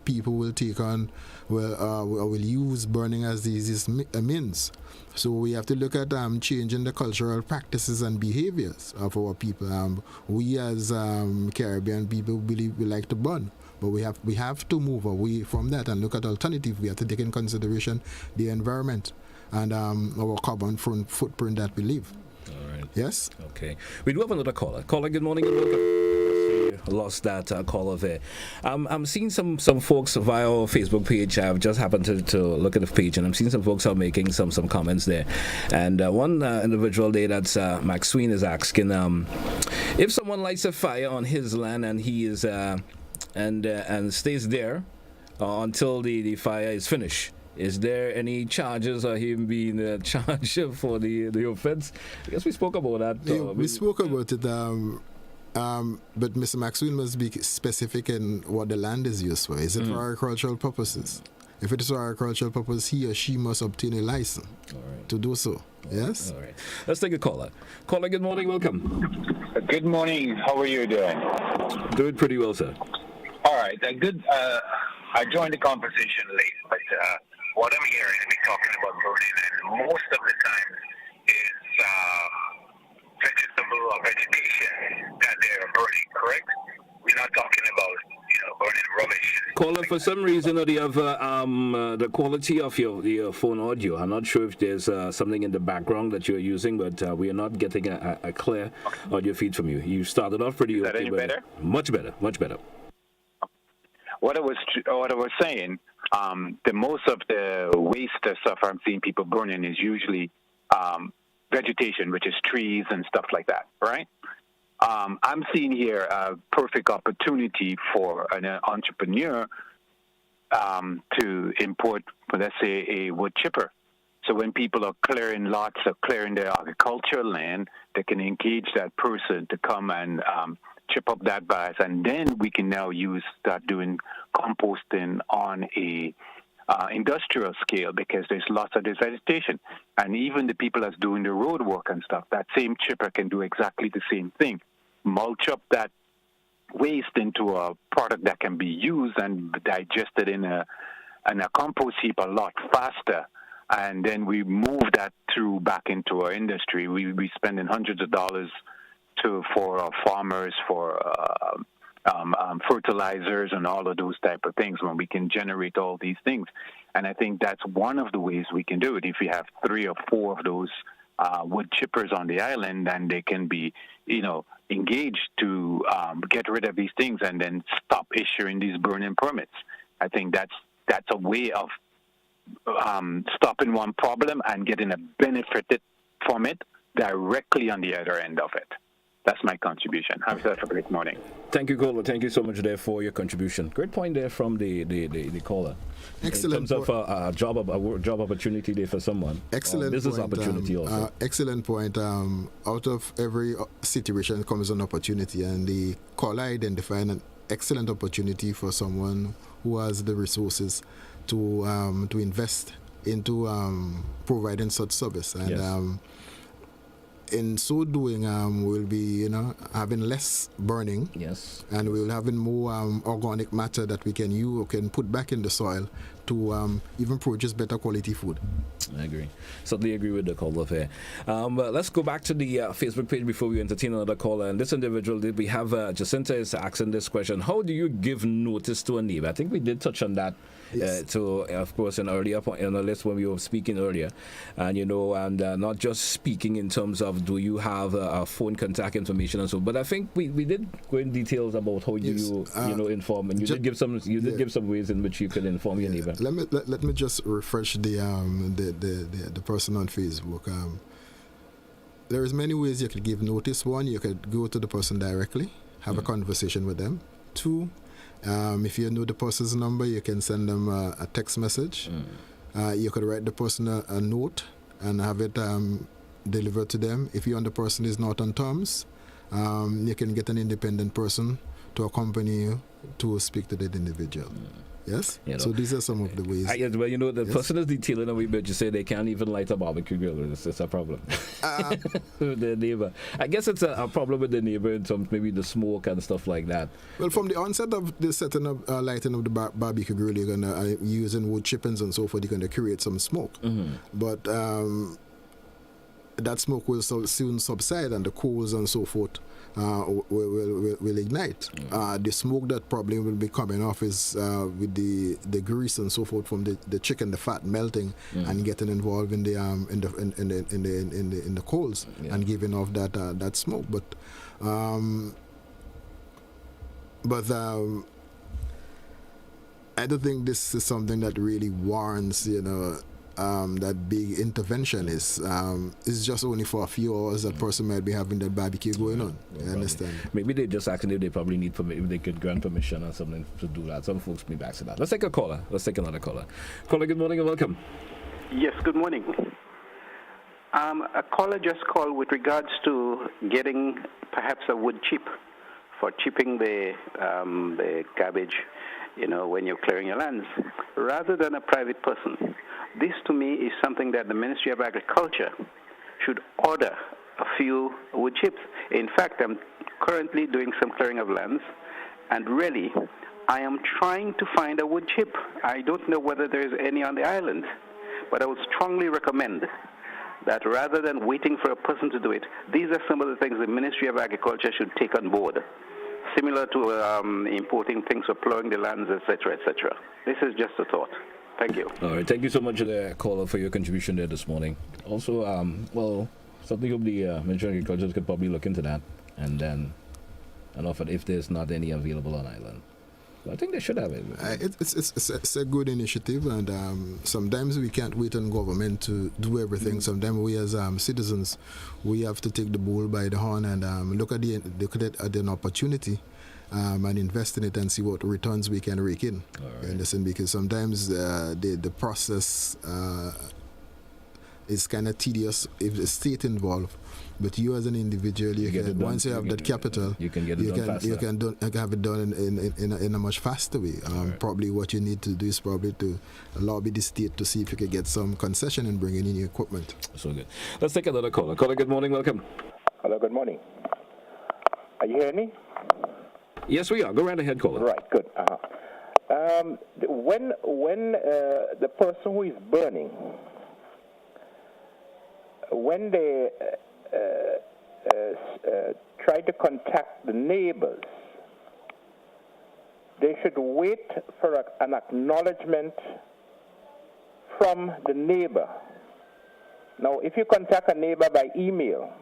people will take on, will use burning as the easiest means. So we have to look at changing the cultural practices and behaviors of our people. We as Caribbean people believe we like to burn, but we have to move away from that and look at alternatives. We have to take in consideration the environment and our carbon footprint that we live. All right. Yes? Okay. We do have another caller. Caller, good morning and welcome. Lost that caller there. I'm seeing some folks via our Facebook page. I've just happened to look at the page, and I'm seeing some folks are making some comments there. And one individual there, that's Maxwell, is asking if someone lights a fire on his land and he is and stays there until the fire is finished. Is there any charges or him being charged for the offense? I guess we spoke about that. Yeah, we spoke about it. But Mr. Maxwell must be specific in what the land is used for. Is it for agricultural purposes? If it is for agricultural purposes, he or she must obtain a license to do so. Yes? All right. Let's take a caller. Caller, good morning. Welcome. Good morning. How are you doing? Doing pretty well, sir. All right. I joined the conversation late, but what I'm hearing is talking about burning, and most of the time is vegetable or vegetation that they're burning, correct? We're not talking about, burning rubbish. Caller, for some reason or the other, the quality of your phone audio, I'm not sure if there's something in the background that you're using, but we are not getting a clear audio feed from you. You started off pretty okay. Is that any better? Much better, much better. What I was saying, the most of the waste stuff I'm seeing people burning is usually vegetation, which is trees and stuff like that, right? I'm seeing here a perfect opportunity for an entrepreneur to import, let's say, a wood chipper. So when people are clearing lots or clearing their agricultural land, they can engage that person to come and chip up that biomass, and then we can now start doing composting on a industrial scale, because there's lots of this vegetation. And even the people that's doing the road work and stuff, that same chipper can do exactly the same thing. Mulch up that waste into a product that can be used and digested in a compost heap a lot faster and then we move that through back into our industry. We spending hundreds of dollars for our farmers, for fertilizers and all of those type of things, when we can generate all these things. And I think that's one of the ways we can do it. If we have 3 or 4 of those wood chippers on the island, then they can be, engaged to get rid of these things and then stop issuing these burning permits. I think that's a way of stopping one problem and getting a benefit from it directly on the other end of it. That's my contribution. Have yourself a great morning. Thank you, caller. Thank you so much there for your contribution. Great point there from the caller. Excellent. In terms of a job opportunity there for someone. Excellent business point, opportunity also. Excellent point. Out of every situation comes an opportunity, and the caller identified an excellent opportunity for someone who has the resources to invest into providing such service. And yes. In so doing, we'll be, having less burning. Yes. And we'll having more organic matter that we can use or can put back in the soil to even produce better quality food. I agree. Certainly agree with the caller there. Let's go back to the Facebook page before we entertain another caller. And this individual, we have Jacinta is asking this question: how do you give notice to a neighbor? I think we did touch on that. Yes. Of course, an earlier point in the list when we were speaking earlier, and not just speaking in terms of do you have a phone contact information and so. But I think we did go in details about how you inform, and you did give some ways in which you can inform your neighbor. Let me just refresh the person on Facebook. There is many ways you could give notice. One, you could go to the person directly, have a conversation with them. 2, if you know the person's number, you can send them a text message. You could write the person a note and have it delivered to them. If you and the person is not on terms, you can get an independent person to accompany you to speak to that individual. Yes? So these are some of the ways. The person is detailing a wee bit. You say they can't even light a barbecue grill. It's a problem. With their neighbor. I guess it's a problem with the neighbor in terms maybe the smoke and stuff like that. Well, from the onset of the setting up, lighting of the barbecue grill, you're going to, using wood chippings and so forth, you're going to create some smoke. But that smoke will soon subside, and the coals and so forth will ignite. The smoke that probably will be coming off is with the grease and so forth from the chicken, the fat melting and getting involved in the coals and giving off that smoke. But I don't think this is something that really warrants, that big intervention. Is just only for a few hours that person might be having that barbecue going on. You understand? Maybe they just asking if they probably need permission, if they could grant permission or something to do that. Some folks may be asking that. Let's take a caller. Let's take another caller. Caller, good morning and welcome. Yes, good morning. A caller just called with regards to getting perhaps a wood chip for chipping the cabbage, when you're clearing your lands, rather than a private person. This, to me, is something that the Ministry of Agriculture should order a few wood chips. In fact, I'm currently doing some clearing of lands, and really, I am trying to find a wood chip. I don't know whether there is any on the island, but I would strongly recommend that rather than waiting for a person to do it, these are some of the things the Ministry of Agriculture should take on board, similar to importing things for plowing the lands, etc., etc. This is just a thought. Thank you. All right. Thank you so much, caller, for your contribution there this morning. Also, something of the Ministry of Agriculture could probably look into that and then offer if there's not any available on island. But I think they should have it. It's a good initiative, and sometimes we can't wait on government to do everything. Sometimes we as citizens, we have to take the bull by the horn and look at it as an opportunity. And invest in it and see what returns we can rake in. Right. Understand? Because sometimes the process is kind of tedious if the state involved. But you as an individual, once you have that capital, you can get it done faster. You can have it done in a much faster way. Right. Probably what you need to do is probably to lobby the state to see if you can get some concession in bringing in your equipment. So good. Let's take another caller. Caller, good morning. Welcome. Hello, good morning. Are you hearing me? Yes, we are. Go right ahead, caller. Right, good. When the person who is burning when they try to contact the neighbors, they should wait for an acknowledgement from the neighbor. Now, if you contact a neighbor by email,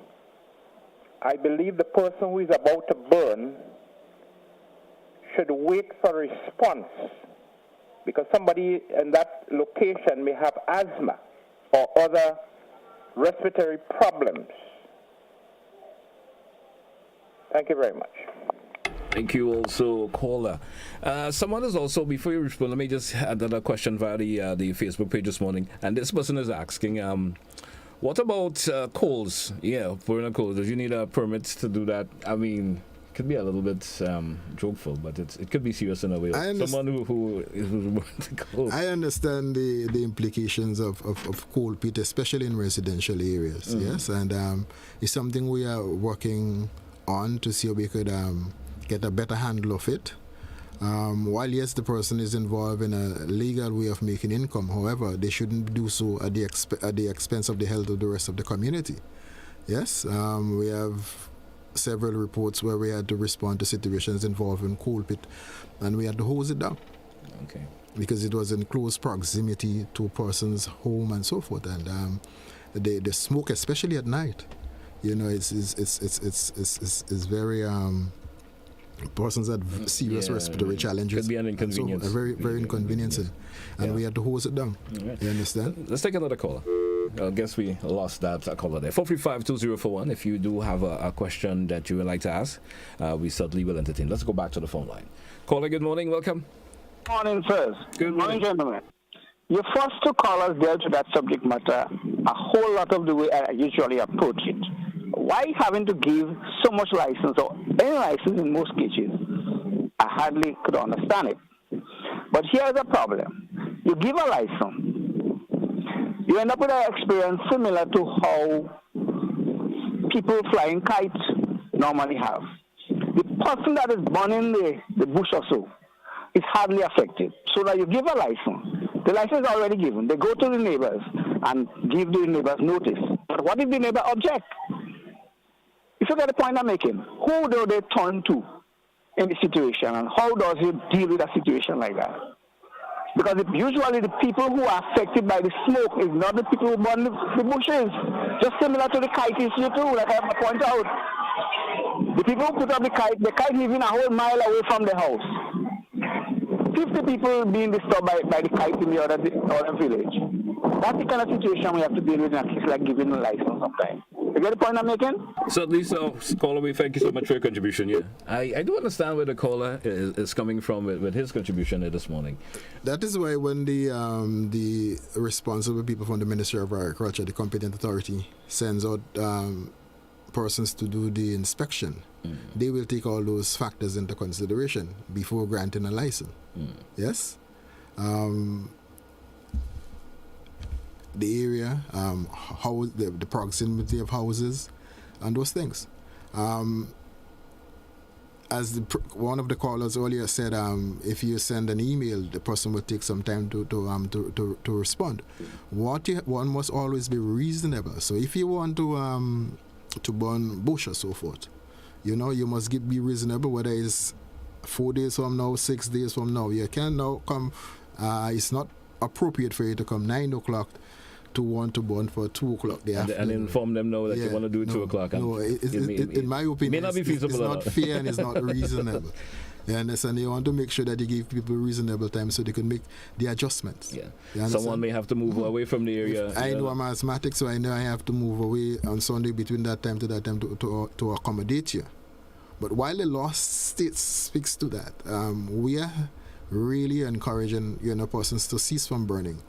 I believe the person who is about to burn should wait for a response, because somebody in that location may have asthma or other respiratory problems. Thank you very much. Thank you also, caller. Someone is also, before you respond, let me just add another question via the Facebook page this morning. And this person is asking, what about coals? Yeah, burning coals. Do you need a permit to do that? I mean, it could be a little bit jokeful, but it could be serious in a way. Someone who coal. I understand the implications of coal pit, especially in residential areas. Yes, and it's something we are working on to see how we could get a better handle of it. While yes, the person is involved in a legal way of making income, however, they shouldn't do so at the expense of the health of the rest of the community. Yes, we have several reports where we had to respond to situations involving coal pit, and we had to hose it down. Okay. Because it was in close proximity to a person's home and so forth, and the smoke, especially at night, you know, it's very persons had serious respiratory challenges. Could be an inconvenience. So, very inconveniencing. And we had to hose it down. Right. You understand? Let's take another caller. I guess we lost that caller there. 435-2041. If you do have a question that you would like to ask, we certainly will entertain. Let's go back to the phone line. Caller, good morning. Welcome. Morning, sirs. Good morning, gentlemen. Your first two callers dealt with that subject matter a whole lot of the way I usually approach it. Why having to give so much license, or any license in most cases? I hardly could understand it. But here's the problem. You give a license, you end up with an experience similar to how people flying kites normally have. The person that is burning the bush or so is hardly affected. So that you give a license. The license is already given. They go to the neighbors and give the neighbors notice. But what if the neighbor object? You forget the point I'm making. Who do they turn to in the situation, and how does he deal with a situation like that? Because usually the people who are affected by the smoke is not the people who burn the bushes. Just similar to the kite issue too, like I have to point out. The people who put up the kite living a whole mile away from the house. 50 people being disturbed by the kite in the other village. That's the kind of situation we have to deal with in a case like giving a license sometimes. You get the point I'm making? Certainly so. Caller, we thank you so much for your contribution. Yeah, I do understand where the caller is coming from with his contribution this morning. That is why when the responsible people from the Ministry of Agriculture, the competent authority, sends out persons to do the inspection, they will take all those factors into consideration before granting a license. Yes? The area, how the proximity of houses, and those things. As one of the callers earlier said, if you send an email, the person will take some time to respond. One must always be reasonable. So if you want to burn bush or so forth, you know, you must be reasonable. Whether it's 4 days from now, 6 days from now, you can now come. It's not appropriate for you to come 9 o'clock to want to burn for 2 o'clock the afternoon. And inform them now that you want to do it 2 o'clock. No, in my opinion, it's not fair and it's not reasonable. You understand? You want to make sure that you give people reasonable time so they can make the adjustments. Yeah. Someone may have to move away from the area. I know I'm asthmatic, so I know I have to move away on Sunday between that time to that time to accommodate you. But while the law speaks to that, we are really encouraging persons to cease from burning.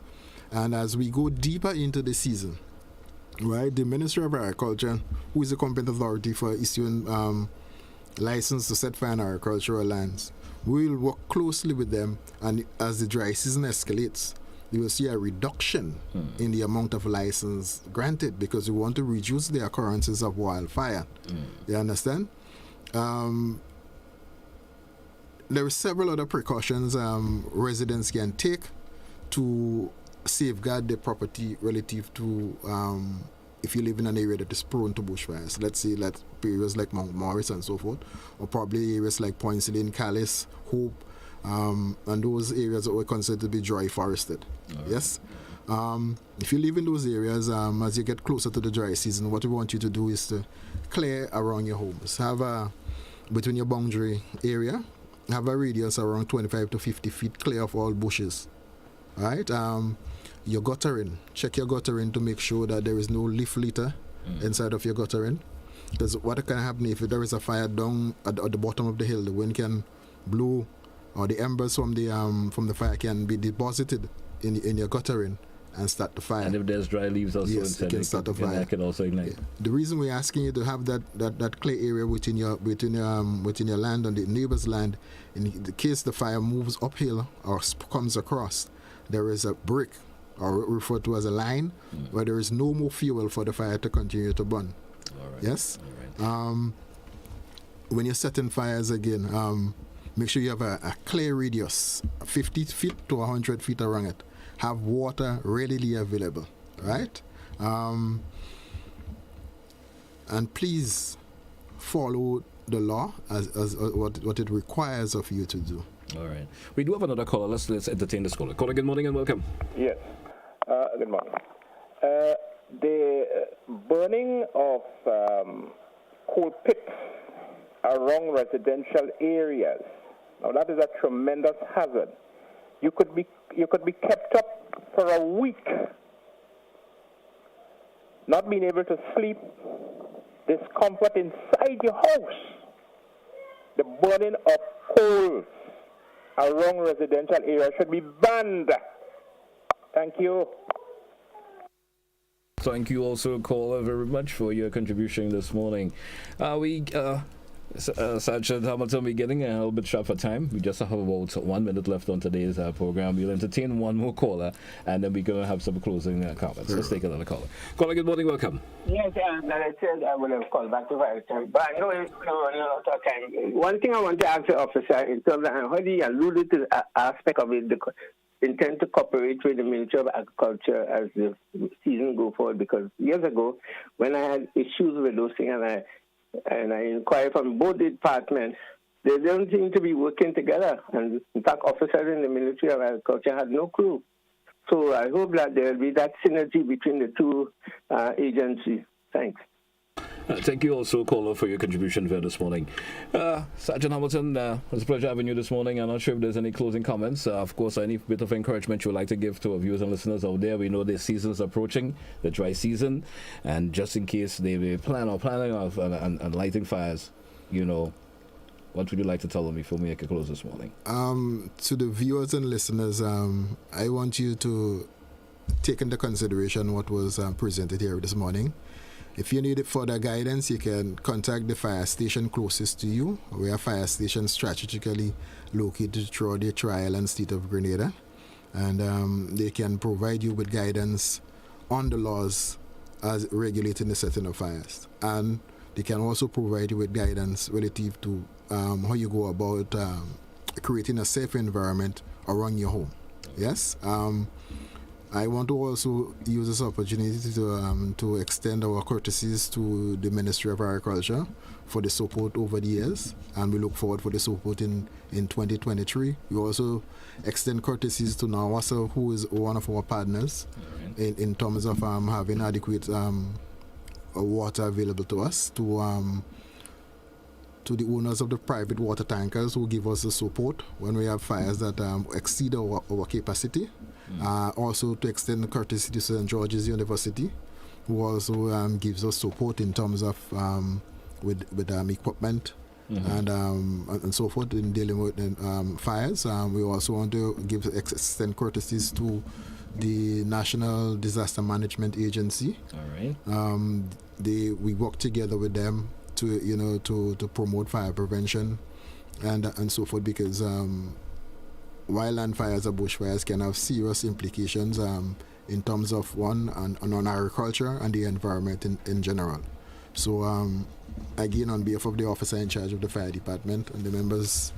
And as we go deeper into the season, right, the Ministry of Agriculture, who is the competent authority for issuing license to set fire on agricultural lands, we will work closely with them, and as the dry season escalates, you will see a reduction in the amount of license granted, because we want to reduce the occurrences of wildfire. You understand? There are several other precautions residents can take to safeguard their property relative to if you live in an area that is prone to bushfires, let's say like areas like Mount Morris and so forth, or probably areas like Point Celine, Calais, Hope, and those areas that were considered to be dry forested. Right. Yes. If you live in those areas, as you get closer to the dry season, what we want you to do is to clear around your homes. Between your boundary area, have a radius around 25 to 50 feet clear of all bushes. Right? Your guttering, check your guttering to make sure that there is no leaf litter inside of your guttering. Because what can happen if there is a fire down at the bottom of the hill, the wind can blow, or the embers from the fire can be deposited in your guttering and start the fire. And if there's dry leaves also inside, it can start a fire. That can also ignite. Yeah. The reason we're asking you to have that clay area within your land and the neighbor's land, in the case the fire moves uphill or comes across, there is a brick, or referred to as a line, where there is no more fuel for the fire to continue to burn. All right. Yes? All right. When you're setting fires again, make sure you have a clear radius, 50 feet to 100 feet around it. Have water readily available, right? And please follow the law as what it requires of you to do. All right. We do have another caller. Let's entertain this caller. Caller, good morning and welcome. Yes. Good morning. The burning of coal pits around residential areas. Now that is a tremendous hazard. You could be kept up for a week, not being able to sleep, discomfort inside your house. The burning of coal around residential areas should be banned. Thank you. Thank you also, caller, very much for your contribution this morning. Sergeant Hamilton, we're getting a little bit sharp for time. We just have about 1 minute left on today's program. We'll entertain one more caller, and then we're going to have some closing comments. Let's take another caller. Caller, good morning, welcome. Yes, as I said, I will have called back to fire time, but I know we're running out of time. One thing I want to ask the officer in terms of how he alluded to the aspect of it, the intend to cooperate with the Ministry of Agriculture as the season go forward, because years ago, when I had issues with those things, and I inquired from both departments, they don't seem to be working together. And in fact, officers in the Ministry of Agriculture had no clue. So I hope that there will be that synergy between the two agencies. Thanks. Thank you also, caller, for your contribution here this morning. Sergeant Hamilton, it was a pleasure having you this morning. I'm not sure if there's any closing comments. Of course, any bit of encouragement you would like to give to our viewers and listeners out there. We know the season is approaching, the dry season, and just in case they were planning of and lighting fires, what would you like to tell them before we make a close this morning? To the viewers and listeners, I want you to take into consideration what was presented here this morning. If you need further guidance, you can contact the fire station closest to you. We have fire stations strategically located throughout the tri-island state of Grenada, and they can provide you with guidance on the laws as regulating the setting of fires. And they can also provide you with guidance relative to how you go about creating a safe environment around your home. Yes? I want to also use this opportunity to extend our courtesies to the Ministry of Agriculture for the support over the years, and we look forward for the support in 2023. We also extend courtesies to NAWASA, who is one of our partners in terms of having adequate water available to us, to the owners of the private water tankers who give us the support when we have fires that exceed our capacity. Also to extend the courtesy to St. George's University, who also gives us support in terms of with equipment and so forth in dealing with fires. We also want to extend courtesies to the National Disaster Management Agency. All right. We work together with them to promote fire prevention and so forth, because wildland fires or bushfires can have serious implications in terms of on agriculture and the environment in general. So again, on behalf of the officer in charge of the fire department and the members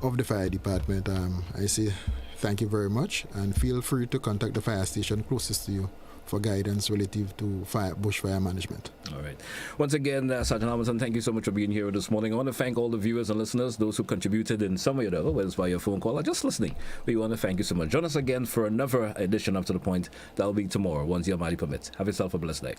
of the fire department, I say thank you very much, and feel free to contact the fire station closest to you for guidance relative to bushfire management. All right. Once again, Sergeant Hamilton, thank you so much for being here this morning. I want to thank all the viewers and listeners, those who contributed in some way or other, whether it's via phone call or just listening. We want to thank you so much. Join us again for another edition of To The Point. That'll be tomorrow, once your body permits. Have yourself a blessed day.